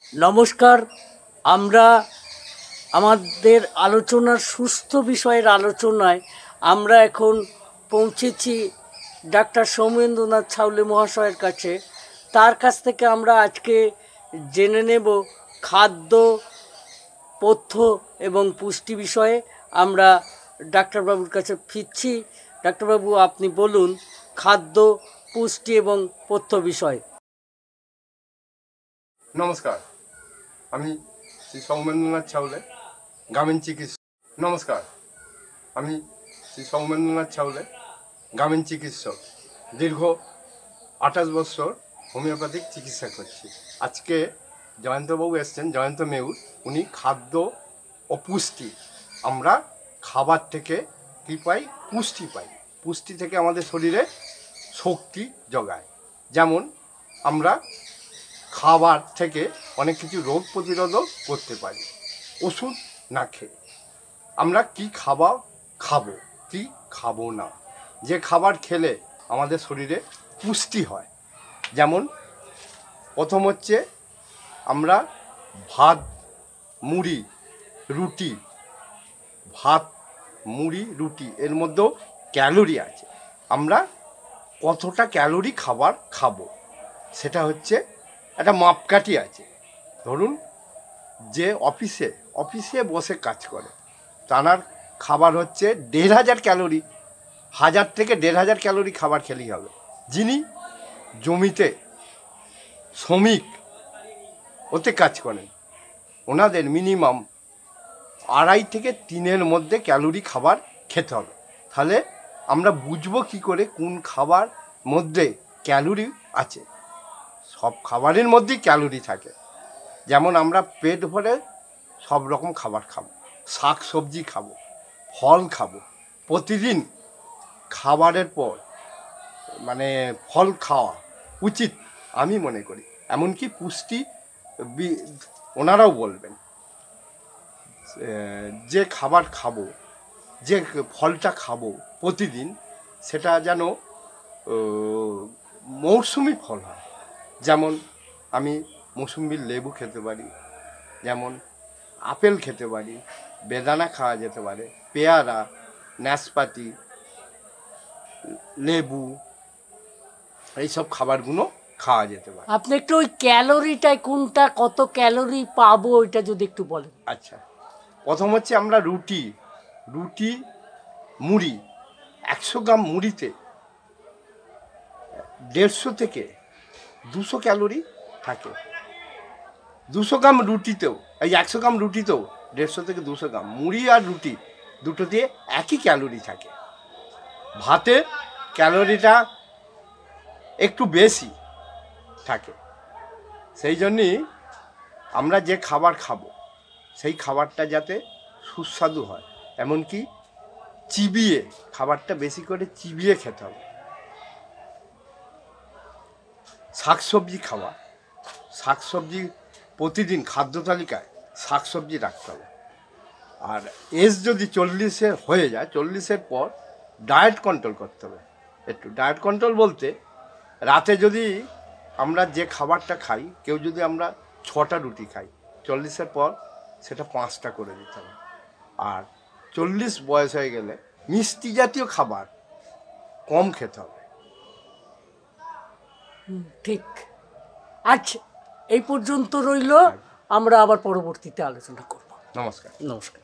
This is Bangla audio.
নমস্কার। আমরা আমাদের আলোচনার সুস্থ বিষয়ের আলোচনায় আমরা এখন পৌঁছেছি ডাক্তার সৌমেন্দ্রনাথ ছাউলে মহাশয়ের কাছে। তার কাছ থেকে আমরা আজকে জেনে নেব খাদ্য, পথ্য এবং পুষ্টি বিষয়ে। আমরা ডাক্তারবাবুর কাছে ফিরছি। ডাক্তারবাবু, আপনি বলুন খাদ্য, পুষ্টি এবং পথ্য বিষয়। নমস্কার, আমি শ্রী সৌমেন্দ্রনাথ ছাউলে, গ্রামীণ চিকিৎসক। নমস্কার, আমি শ্রী সৌমেন্দ্রনাথ ছাউলে, গ্রামীণ চিকিৎসক। দীর্ঘ 28 বছর হোমিওপ্যাথিক চিকিৎসা করছি। আজকে জয়ন্তবাবু এসছেন, জয়ন্ত মেউর। উনি খাদ্য ও পুষ্টি, আমরা খাবার থেকে কী পাই? পুষ্টি পাই। পুষ্টি থেকে আমাদের শরীরে শক্তি জোগায়। যেমন আমরা খাবার থেকে অনেক কিছু রোগ প্রতিরোধও করতে পারি ওষুধ না খেয়ে। আমরা কি খাবো, কি খাবো না, যে খাবার খেলে আমাদের শরীরে পুষ্টি হয়। যেমন প্রথম হচ্ছে আমরা ভাত, মুড়ি, রুটি। ভাত, মুড়ি, রুটি এর মধ্যেও ক্যালোরি আছে। আমরা কতটা ক্যালোরি খাবার খাবো সেটা হচ্ছে একটা মাপকাঠি আছে। ধরুন, যে অফিসে বসে কাজ করে তার খাবার হচ্ছে 1500 ক্যালোরি। 1000 থেকে 1500 ক্যালোরি খাবার খেলেই হবে। যিনি জমিতে শ্রমিক ওতে কাজ করেন, ওনাদের মিনিমাম 2.5 থেকে 3-এর মধ্যে ক্যালোরি খাবার খেতে হবে। তাহলে আমরা বুঝবো কি করে কোন খাবার মধ্যে ক্যালোরি আছে। সব খাবারের মধ্যেই ক্যালোরি থাকে। যেমন আমরা পেট ভরে সব রকম খাবার খাবো, শাক সবজি খাবো, ফল খাবো। প্রতিদিন খাবারের পর ফল খাওয়া উচিত আমি মনে করি। এমনকি পুষ্টি ওনারাও বলবেন যে খাবার খাবো, যে ফলটা খাবো প্রতিদিন, সেটা যেন মৌসুমি ফল হয়। যেমন আমি মৌসুমির লেবু খেতে পারি, যেমন আপেল খেতে পারি, বেদানা খাওয়া যেতে পারে, পেয়ারা, নাশপাতি, লেবু, এইসব খাবারগুলো খাওয়া যেতে পারে। আপনি একটু ওই ক্যালোরিটায় কোনটা কত ক্যালোরি পাবো ওইটা যদি একটু বলেন। আচ্ছা, প্রথম হচ্ছে আমরা রুটি, মুড়ি। 100 গ্রাম মুড়িতে 150 থেকে 200 ক্যালোরি থাকে। 200 গ্রাম রুটিতেও, এই 100 গ্রাম রুটিতেও 150 থেকে 200 গ্রাম। মুড়ি আর রুটি দুটো দিয়ে একই ক্যালোরি থাকে। ভাতে ক্যালোরিটা একটু বেশি থাকে। সেই জন্যই আমরা যে খাবার খাবো সেই খাবারটা যাতে সুস্বাদু হয়, এমনকি চিবিয়ে, খাবারটা বেশি করে চিবিয়ে খেতে হবে। শাকসবজি খাওয়া, শাকসবজি প্রতিদিন খাদ্য তালিকায় শাকসবজি রাখতে হবে। আর এজ যদি 40-এর হয়ে যায়, 40-এর পর ডায়েট কন্ট্রোল করতে হবে। একটু ডায়েট কন্ট্রোল বলতে, রাতে যদি আমরা যে খাবারটা খাই, কেউ যদি আমরা 6টা রুটি খাই, 40-এর পর সেটা 5টা করে দিতে হবে। আর 40 বয়স হয়ে গেলে মিষ্টি জাতীয় খাবার কম খেতে হবে। ঠিক। আচ্ছা, এই পর্যন্ত রইল। আমরা আবার পরবর্তীতে আলোচনা করব। নমস্কার। নমস্কার।